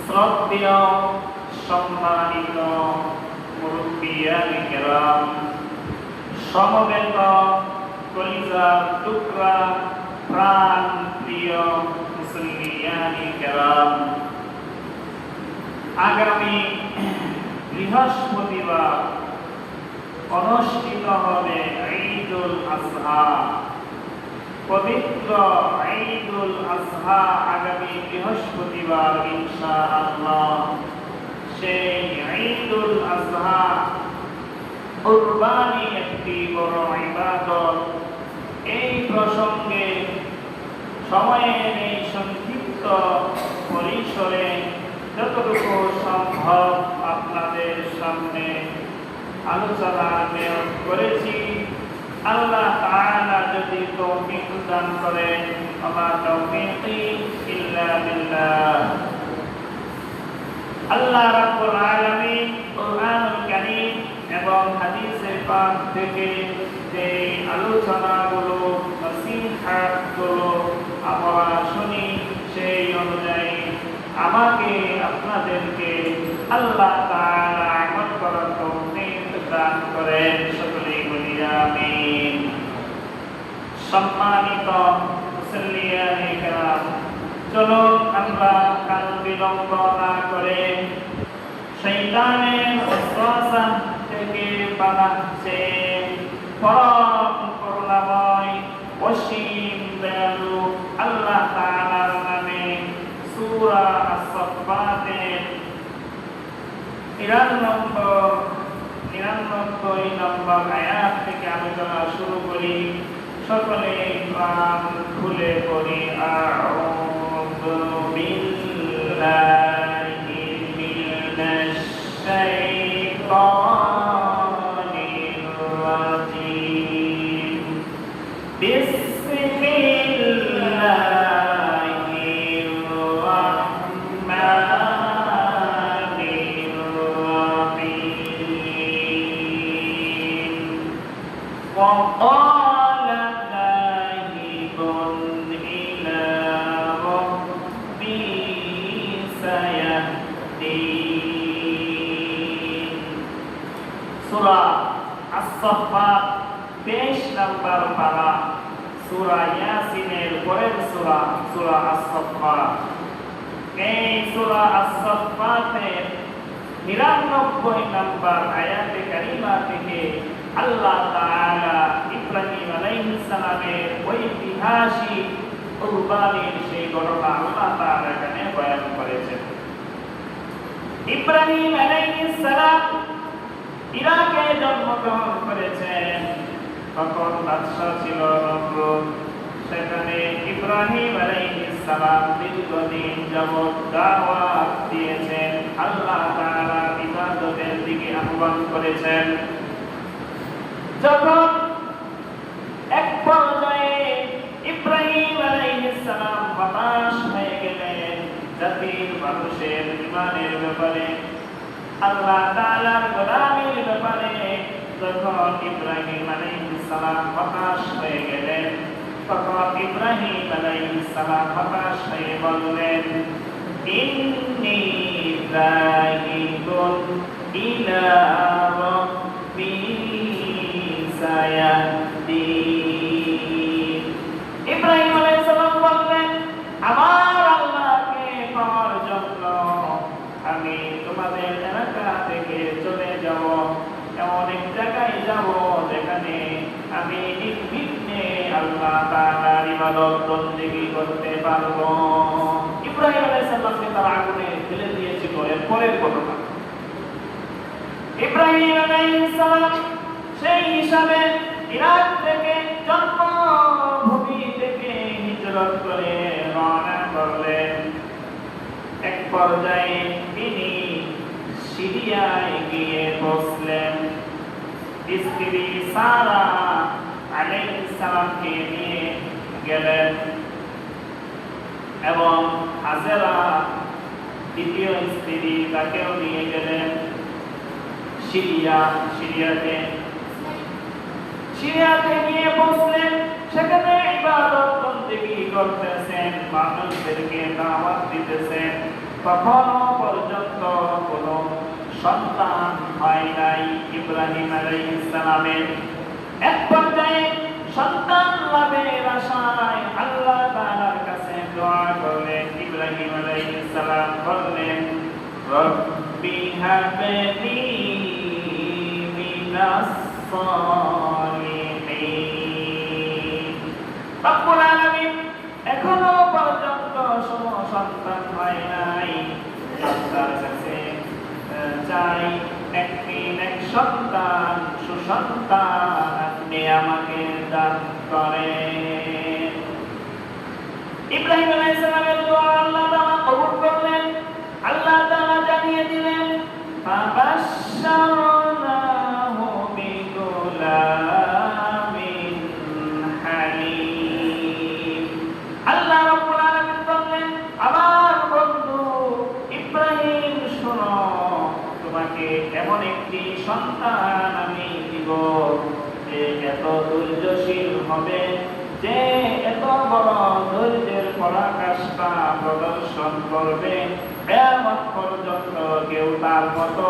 শ্রদ্ধেয় সম্মানিত মুরব্বিয়ানে কেরাম, সমবেত কলিজার টুকরা প্রাণ প্রিয় মুসলিয়ানে কেরাম, আগামী বৃহস্পতিবার অনুষ্ঠিত হবে ঈদুল আজহা। পবিত্র ঈদুল আজহা আগামী বৃহস্পতিবার ইনশাআল্লাহ। সেই ঈদুল আজহা কুরবানি একটি বড় ইবাদত। এই প্রসঙ্গে সময়ের এই সংক্ষিপ্ত পরিসরে যতটুকু সম্ভব আপনাদের সামনে আলোচনার নিয়ত করেছি। আল্লাহ তাআলা যদি তৌফিক দান করেন, আমা তাওফীকি ইল্লা বিল্লাহ। আল্লাহ রাব্বুল আলামিন কুরআনুল কারীম এবং হাদিসে পাক থেকে যে আলোচনাগুলো, নসিহতগুলো আমরা শুনি, সেই অনুযায়ী আমাকে আপনাদেরকে আল্লাহ তাআলা আমল করার তৌফিক দান করেন। সকলেই বলি আমিন। সম্মানিত মুসল্লিয়ানে কেরাম, চলুন আমরা কাল বিলম্ব না করে শয়তানের ওয়াসওয়াসা থেকে বাঁচতে পরম করুণাময় অসীম দয়ালু আল্লাহ তাআলার নামে সূরা আস-সাফফাতের 99 নম্বর আয়াত থেকে আলোচনা শুরু করি। সকলে প্রাণ খুলে পড়ি। আউযু বিল্লাহি মিনাশ শাইতানির রাজীম। বিসমিল্লাহির রাহমানির রাহিম। وقال ذاهب إلى ربي سيهدين। সূরা আস-সাফফাত 23 নম্বর পারা, সূরা ইয়াসিনের পরের সূরা সূরা আস-সাফফাত। এই সূরা আস-সাফফাতের 99 নম্বর আয়াতে কারিমা থেকে আল্লাহ তাআলা ইব্রাহিম আলাইহিস সালামের ঐতিহাসিক কুরবানির সেই ঘটনা আল্লাহ তাআলা এখানে বয়ান করেছেন। ইব্রাহিম আলাইহিস সালাম ইরাকে জন্মগ্রহণ করেছেন। তখন বাদশা ছিল নমরুদ। সেখানে ইব্রাহিম আলাইহিস সালাম দীর্ঘদিন যাবত দাওয়াত দিয়েছেন, আল্লাহ তাআলার ইবাদতের দিকে আহ্বান করেছেন। যখন এক পর্যায়ে ইব্রাহিম আলাইহিস সালাম হতাশ হয়ে গেলেন জাতির মানুষের ঈমানের ব্যাপারে, আল্লাহ তাআলার গোলামির ব্যাপারে, যখন ইব্রাহিম আলাইহিস সালাম হতাশ হয়ে গেলেন, তখন ইব্রাহিম আলাইহিস সালাম হতাশ হয়ে বললেন, ইন্নী যাহিবুন ইলা রাব্বি সায়াহদিন। ইব্রাহিম আলাইহিস সালাম বললেন, আমার আল্লাহকে পাওয়ার জন্য আমি তোমাদের এলাকা থেকে চলে যাব, এমন এক জায়গায় যাব যেখানে আমি নির্বিঘ্নে আল্লাহ তাআলার ইবাদত বন্দেগী করতে পারবো। ইব্রাহিম আলাইহিস সালামকে তারা আগুনে ফেলে দিয়েছিল। এর পরের ঘটনা, ইব্রাহিম আলাইহিস সালাম সেই হিসাবে ইরাক থেকে, জন্মভূমি থেকে হিজরত করে রওনা করলেন। এক পর্যায়ে তিনি সিরিয়ায় গিয়ে পৌঁছলেন। স্ত্রী সারা আলাইহিস সালামকে নিয়ে গেলেন এবং হাজেরা দ্বিতীয় স্ত্রী তাকেও নিয়ে গেলেন সিরিয়াতে গিয়ে পৌঁছলেন। সেখানে ইবাদত বন্দেগী করতেছেন, মানুষদেরকে দাওয়াত দিতেছেন, তখনও পর্যন্ত কোনো সন্তান হয় নাই ইব্রাহিম আলাইহিস সালামের। এক পর্যায়ে সন্তান লাভের আশায় আল্লাহ তাআলার কাছে দোয়া করলেন। ইব্রাহিম আলাইহিস সালাম বললেন, রব্বি হাবলি মিনাস সালিহিন। রব্বুল আলামিন এখনো পর্যন্ত সন্তান হয় নাই, আল্লাহর কাছে চাই একটি এক সন্তান, সুসন্তান আপনি আমাকে দান করেন। ইব্রাহিম আলাইহিস সালামের দোয়া আল্লাহ তাআলা কবুল করলেন। আল্লাহ তাআলা জানিয়ে দিলেন, ফাবাশশারনাহু বিগুলামিন হালিম। আল্লাহ রাব্বুল আলামিন বললেন, আমার বন্ধু ইব্রাহিম শোনো, তোমাকে এমন একটি সন্তান আমি দিব যে এত ধৈর্যশীল হবে, যে এত বড় ধৈর্যের পরাকাষ্ঠা প্রদর্শন করবে, কিয়ামত পর্যন্ত কেউ তার মতো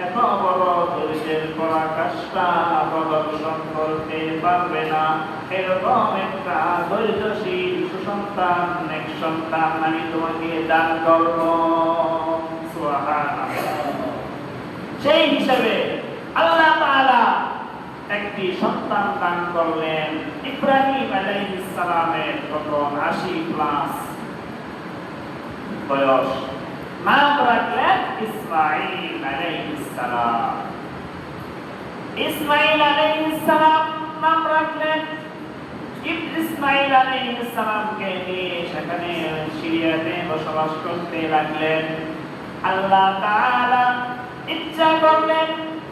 এত বড় ধৈর্যের পরাকাষ্ঠা প্রদর্শন করতে পারবে না। এরকম একটা ধৈর্যশীল সুসন্তান, এক সন্তান আমি তোমাকে দান করব। সুবহানাল্লাহ। সেই হিসাবে আল্লাহ তাআলা একটি সন্তান দান করলেন। ইব্রাহিম আলাইহিস সালামের তখন 80+ বয়স। নাম রাখলেন ইসমাঈল আলাইহিস সালাম। ইসমাঈল আলাইহিস সালাম নাম রাখলেন। ইসমাঈল আলাইহিস সালামকে নিয়ে সেখানে সিরিয়াতে বসবাস করতে লাগলেন। আল্লাহ তাআলা ইচ্ছা করলেন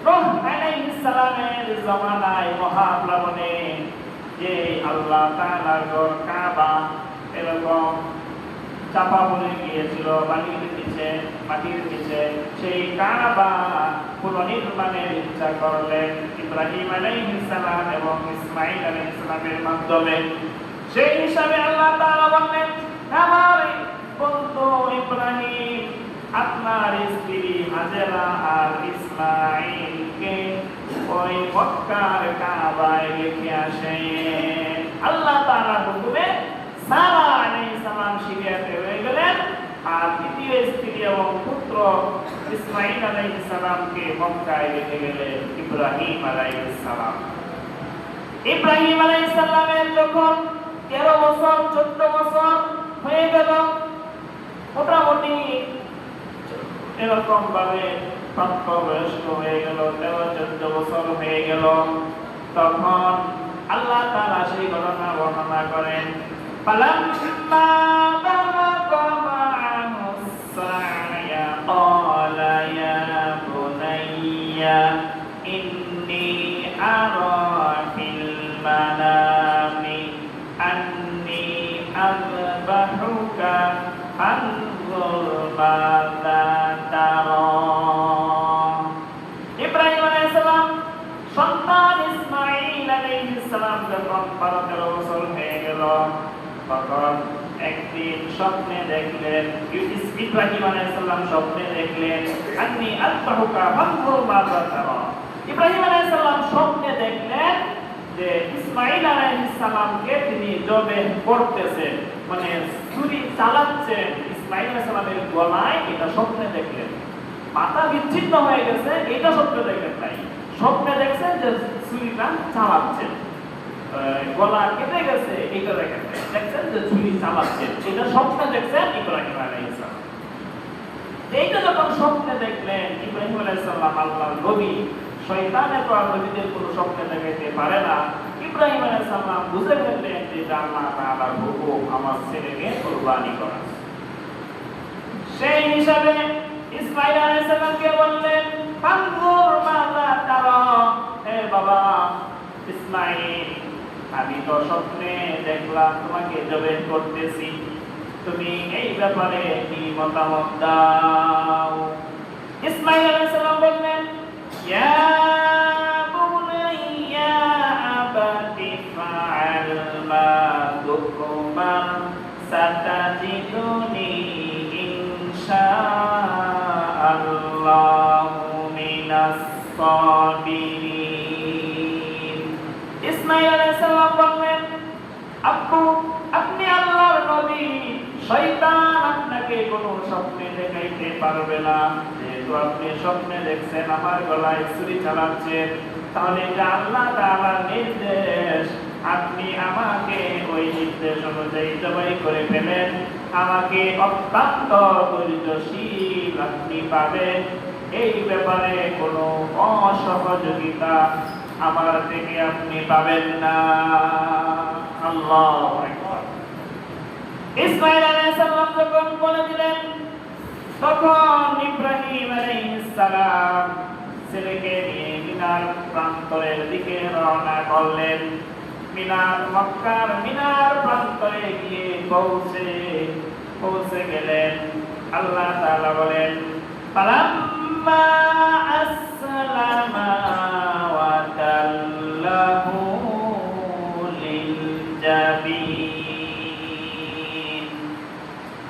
নূহ আলাইহিস সালামের জামানায় মহাপ্লাবনে যে আল্লাহ তাআলার ঘর কাবা এরকম চাপা পড়ে গিয়েছিল বালির নিচে, মাটির নিচে, সেই কাবা পুনর্নির্মাণের ইচ্ছা করলেন ইব্রাহিম আলাইহিস সালাম এবং ইসমাঈল আলাইহিস সালামের মাধ্যমে। সেই হিসাবে আল্লাহ তাআলা বললেন, আমার বন্ধু ইব্রাহিম আপনার স্ত্রী হাজেরা আর ইসমাঈলকে ওই মক্কার কাবায় রেখে আসেন। আল্লাহ তাআলার হুকুমে সারা আলাইহিস সালাম সিরিয়াতে হয়ে গেলেন, আর দ্বিতীয় স্ত্রী এবং পুত্র ইসমাঈল আলাইহিস সালামকে মক্কায় রেখে গেলেন ইব্রাহিম আলাইহিস সালাম। ইব্রাহিম আলাইহিস সালামের যখন 13 বছর 14 বছর হয়ে গেল, মোটামুটি এরকম ভাবে প্রাপ্তবয়স্ক হয়ে গেল, 13-14 বছর হয়ে গেল, তখন আল্লাহ তাআলা সেই ঘটনা বর্ণনা করেন, ফালাম্মা বালাগা মা'আহু সা'য়া ক্বালা ইয়া বুনাইয়া ইন্নী আরা ফিল মানামি আন্নী আযবাহুকা ফানজুর মাযা তারা। ইব্রাহিম আলাইহিস সালাম সন্তান ইসমাঈল আলাইহিস সালাম যখন 12-13 বছর হয়ে গেল, তখন একদিন স্বপ্নে দেখলেন, ইব্রাহিম আলাইহিস সালাম স্বপ্নে দেখলেন, আন্নী আযবাহুকা ফানজুর মাযা তারা। ইব্রাহিম আলাইহিস সালাম স্বপ্নে দেখলেন যে ইসমাঈল আলাইহিস সালামকে তিনি জবেহ করতেছেন, মানে ছুরি চালাচ্ছেন ইসমাঈল আলাইহিস সালামের গলায়। এটা স্বপ্নে দেখলেন। মাথা বিচ্ছিন্ন হয়ে গেছে, এটা স্বপ্নে দেখলেন নাই, স্বপ্নে দেখছেন যে ছুরিটা চালাচ্ছেন, গলা কেটে গেছে, এটা দেখেন নাই, দেখছেন যে ছুরি চালাচ্ছেন, এটা স্বপ্নে দেখছেন ইব্রাহিম আলাইহিস সালাম। এইটা যখন স্বপ্নে দেখলেন ইব্রাহিম আলাইহিস সালাম, আল্লাহর নবী, শয়তানে তো আর নবীদের কোনো স্বপ্নে দেখাইতে পারে না। ইব্রাহিম আলাইহিস সালাম বুঝে ফেললেন যে এটা আল্লাহ তাআলার হুকুম, আমার ছেলেকে কুরবানি করা। সেই হিসাবে ইসমাঈল আলাইহিস সালামকে বললেন, ফানজুর মাযা তারা, হে বাবা ইসমাঈল, আমি তো স্বপ্নে দেখলাম তোমাকে জবেহ করতেছি, তুমি এই ব্যাপারে কি মতামত দাও? ইসমাঈল আলাইহিস সালাম বললেন, ইয়া বুনাইয়া আবাতি ফাআল ইনশাআল্লাহু মিনাস সাবিরিন। ইসমাঈল আলাইহিস সালাম বললেন, আব্বু আপনি আল্লাহর নবী, শয়তান আপনাকে কোনো স্বপ্নে দেখাইতে পারবে না। যেহেতু আপনি স্বপ্নে দেখছেন আমার গলায় ছুরি চালাচ্ছেন, তাহলে এটা আল্লাহ তাআলার নির্দেশ। আপনি আমাকে ওই নির্দেশ অনুযায়ী জবাই করে ফেলেন। আমাকে অত্যন্ত ধৈর্যশীল আপনি পাবেন। এই ব্যাপারে কোনো অসহযোগিতা আমার থেকে আপনি পাবেন না। আল্লাহু আকবার। ইসমাঈল আলাইহিস সালাম যখন বলে দিলেন, তখন ইব্রাহিম আলাইহিস সালাম ছেলেকে নিয়ে মিনার প্রান্তরের দিকে রওনা করলেন। মক্কার মিনার প্রান্তরে গিয়ে পৌঁছে গেলেন। আল্লাহ তাআলা বলেন, ফালাম্মা আসলামা ওয়া তাল্লাহু লিল জাবিন।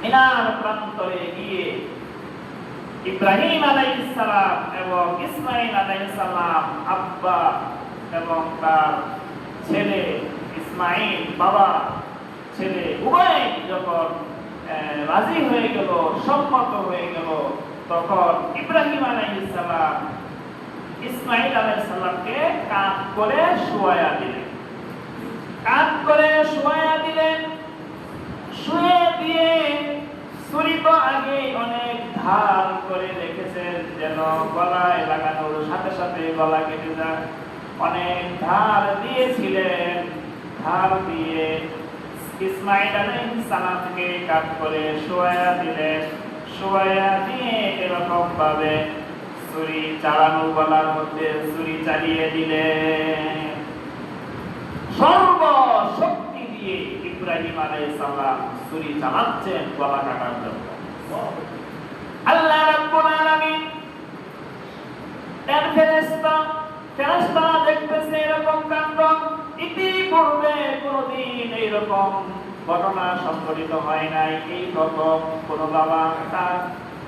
মিনার প্রান্তরে গিয়ে ইব্রাহিম আলাইহিস সালাম এবং ইসমাঈল আলাইহিস সালাম আব্বা এবং তার ছেলে ইসমাঈল বাবা ছেলে উভয় যখন রাজি হয়ে গেল, সম্মত হয়ে গেল, তখন ইব্রাহিম আলাইহিস সালাম ইসমাঈল আলাইহিস সালামকে কাঁধ করে শুয়ে দিলেন। শুয়ে দিয়ে ছুরি তো আগে অনেক ধার করে রেখেছেন, যেন গলায় লাগানোর সাথে সাথে গলা কেটে যায়। অনেক ধার দিয়েছিলেন। ধার দিয়ে ইসমাঈল আলাইহিস সালামকে কাট করে শুয়ে দিলেন। শুয়ে দিয়ে এরকম ভাবে ছুরি চালানো, গলার মধ্যে ছুরি চালিয়ে দিলেন। সর্বশক্তি দিয়ে ইব্রাহিম আলাইহিস সালাম ছুরি চালাচ্ছেন গলা কাটার জন্য। আল্লাহ রাব্বুল আলামিন তার ফেরেশতা দেখতেছে এরকম কাণ্ড। ইতিপূর্বে কোনদিন এইরকম ঘটনা সংঘটিত হয় নাই। এই প্রথম কোন বাবা তার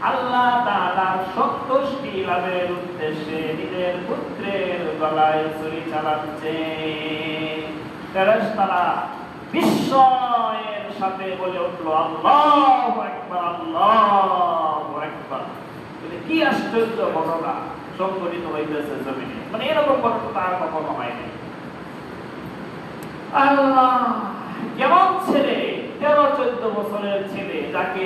আল্লাহ তাআলার সন্তুষ্টি লাভের উদ্দেশ্যে নিজের পুত্রের গলায় ছুরি চালাচ্ছে। ফেরেশতারা বিস্ময়ের সাথে বলে উঠল, আল্লাহু আকবার, আল্লাহু আকবার। কি আশ্চর্য ঘটনা সংঘটিত হইতেছে জমিনে, মানে এরকম ঘটনা আর কখনো হয়নি। আল্লাহ, কেমন ছেলে, 13-14 বছরের ছেলে, যাকে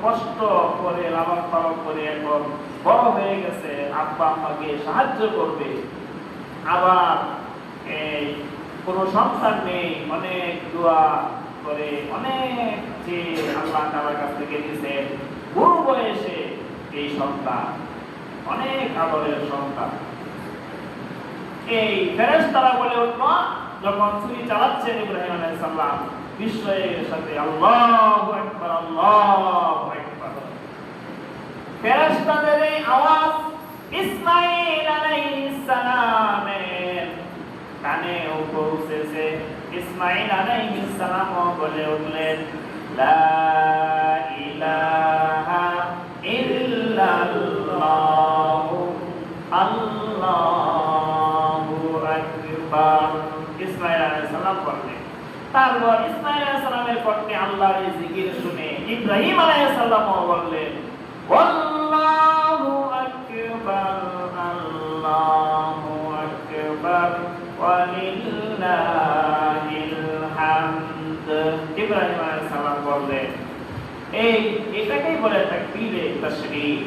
কষ্ট করে লালন পালন করে এখন বড় হয়ে গেছে, আব্বা আম্মাকে সাহায্য করবে। আবার এই কোন সন্তান নেই, অনেক দোয়া করে, অনেক যে আল্লাহ তাআলার কাছ থেকে দিয়েছেন, বুড়ো বয়সে এই সন্তান, অনেক আদরের সন্তান। এই ফেরেশতারা বলে উঠল, যখন ছুরি চালাচ্ছেন ইব্রাহিম আলাইহিস সালাম, বিস্ময়ের সাথে আল্লাহু আকবার, আল্লাহু আকবার। ফেরেশতাদের এই আওয়াজ ইসমাঈল আলাইহিস সালামের কানেও পৌঁছেছে। ইসমাঈল আলাইহিস সালাম বলে উঠলেন, লা ইলাহা ইল্লাল্লাহু আল্লাহু আকবার। ইসমাঈল আলাইহিস সালাম বললেন। তারপর ইসমাঈল আলাইহিস সালামের কণ্ঠে আল্লাহর এই জিকির শুনে ইব্রাহিম আলাইহিস সালাম বললেন, আল্লাহু আকবার, আল্লাহু আকবার, ওয়া লিল্লাহিল হামদ। ইব্রাহিম আলাইহিস সালাম বললেন, এটাকেই বলে তাকবীরে তাশরীফ।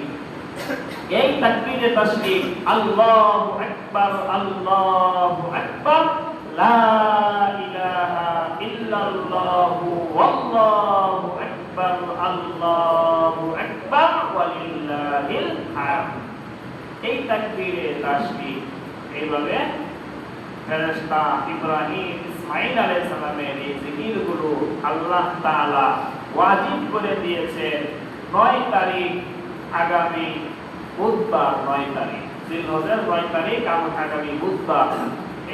এই তাকবীরে তাশরীফ, আল্লাহু আকবার, আল্লাহু আকবার, লা ইলাহা ইল্লাল্লাহু, আল্লাহু আকবার, আল্লাহু আকবার, ওয়া লিল্লাহিল হামদ। এই তাকবীরে তাশরীফ এইভাবে ফেরেশতা ইব্রাহিম ইসমাঈল আলাইহিস সালামের এই জিকিরগুলো আল্লাহ তাআলা ওয়াজিব করে দিয়েছেন। 9 তারিখ, আগামী বুধবার 9 তারিখ, জিলহজের 9 তারিখ আগামী বুধবার।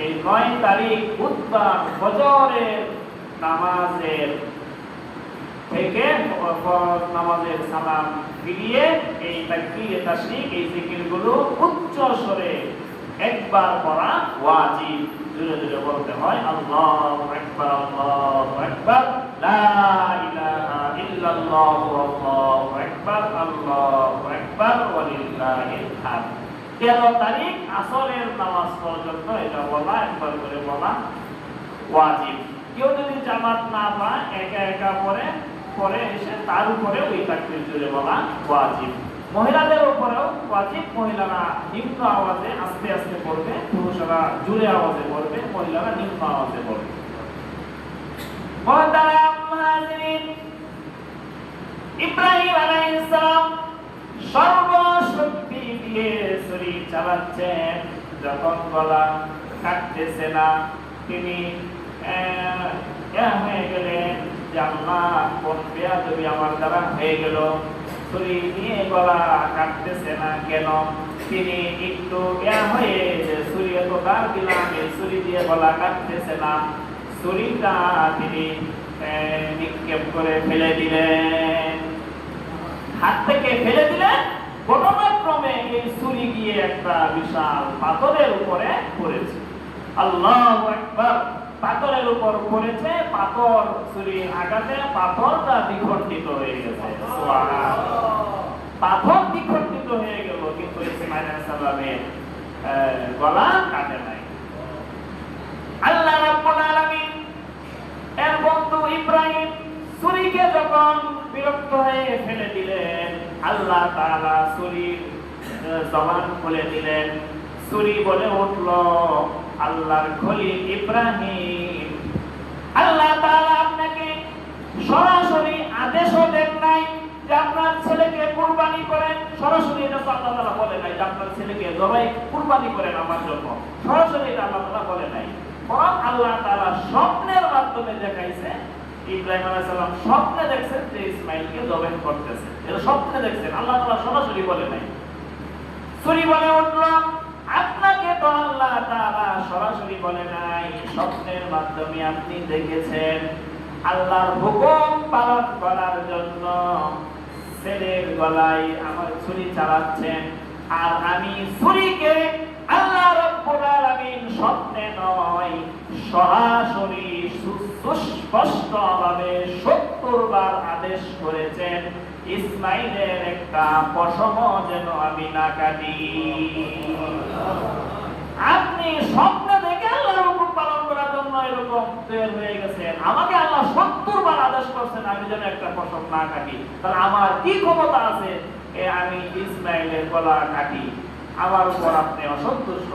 এই 9 তারিখ বুধবার ফজরের নামাজের থেকে ফরজ নামাজের সালাম ফিরিয়ে এই তাকবীরে তাশরিক এই জিকিরগুলো উচ্চ স্বরে একবার পড়া ওয়াজিব। জোরে জোরে বলতে হয় আল্লাহু আকবার আল্লাহু আকবার লা ইলাহা ইল্লাল্লাহু আল্লাহু আকবার আল্লাহু আকবার ওয়া লিল্লাহিল হামদ। 13 তারিখ আসরের নামাজ পর্যন্ত এটা বলা, একবার করে বলা ওয়াজিব। কেউ যদি জামাত না পায় একা একা পরে এসে তার উপরে ওই তাকবীর জোরে বলা ওয়াজিব। মহিলাদের উপরেও ওয়াজিব, মহিলারা নিম্ন আওয়াজে আস্তে আস্তে পড়বে, পুরুষরা জোরে আওয়াজে পড়বে, মহিলারা নিম্ন আওয়াজে পড়বে। মুহতারাম হাজিরিন, ইব্রাহিম আলাইহিস সালাম সর্বশক্তি দিয়ে ছুরি চালাচ্ছেন, যখন গলা কাটতেছে না তিনি হয়ে গেলেন যে আল্লাহ কোন বেয়াদবি আমার দ্বারা হয়ে গেল, ছুরি নিয়ে গলা কাটতেছে না কেন। তিনি একটু হয়ে যে ছুরি এত দাঁড় দিলাম, এই ছুরি দিয়ে গলা কাটতেছে না, ছুরিটা তিনি নিক্ষেপ করে ফেলে দিলেন, হাত থেকে ফেলে দিলেন। ঘটনাক্রমে এই ছুরি গিয়ে একটা বিশাল পাথরের উপরে পড়েছে। আল্লাহু আকবার। পাথরের উপর পড়েছে, পাথর ছুরির আঘাতে পাথরটা দ্বিখণ্ডিত হয়ে গেছে। সুবহানাল্লাহ। পাথর দ্বিখণ্ডিত হয়ে গেল, কিন্তু ইসমাঈল আলাইহিস সালামের গলা কাটে নাই। আল্লাহ রাব্বুল আলামিন এর বন্ধু ইব্রাহিম ছুরিকে যখন বিরক্ত হয়ে ফেলে দিলেন, আল্লাহ তাআলা ছুরির জবান খুলে দিলেন। ছুরি বলে উঠল, আল্লাহর খলিল ইব্রাহিম, আল্লাহ তাআলা আপনাকে সরাসরি আদেশও দেন নাই যে আপনার ছেলেকে কুরবানি করেন। সরাসরি এটা আল্লাহ তাআলা বলে নাই যে আপনার ছেলেকে জবাই কুরবানি করেন আমার জন্য, সরাসরি এটা আল্লাহ তাআলা বলে নাই। বরং আল্লাহ তাআলা স্বপ্নের মাধ্যমে দেখাইছে। ইব্রাহিম আলাইহিস সালাম স্বপ্নে দেখছেন যে ইসমাঈলকে জবাই করতেছে, এটা স্বপ্নে দেখছেন, আল্লাহ তাআলা সরাসরি বলে নাই। ছুরি বলে উঠল, আপনাকে তো আল্লাহ তাআলা সরাসরি বলে নাই, স্বপ্নের মাধ্যমে আপনি দেখেছেন। আল্লাহর হুকুম পালন করার জন্য ছেলের গলায় আমার ছুরি চালাচ্ছেন, আর আমি ছুরিকে আল্লাহ রাব্বুল আলামিন স্বপ্নে নয় সরাসরি সুস্পষ্টভাবে 70 বার আদেশ করেছেন ইসমাঈলের একটা পশম যেন আমি না কাটি। আপনি স্বপ্নে দেখে আল্লাহর হুকুম পালন করার জন্য এরকম তৈরি হয়ে গেছেন, আমাকে আল্লাহ 70 বার আদেশ করছেন আমি যেন একটা পশম না কাটি, তাহলে আমার কি ক্ষমতা আছে আমি ইসমাঈলের গলা কাটি? আমার উপর আপনি অসন্তুষ্ট।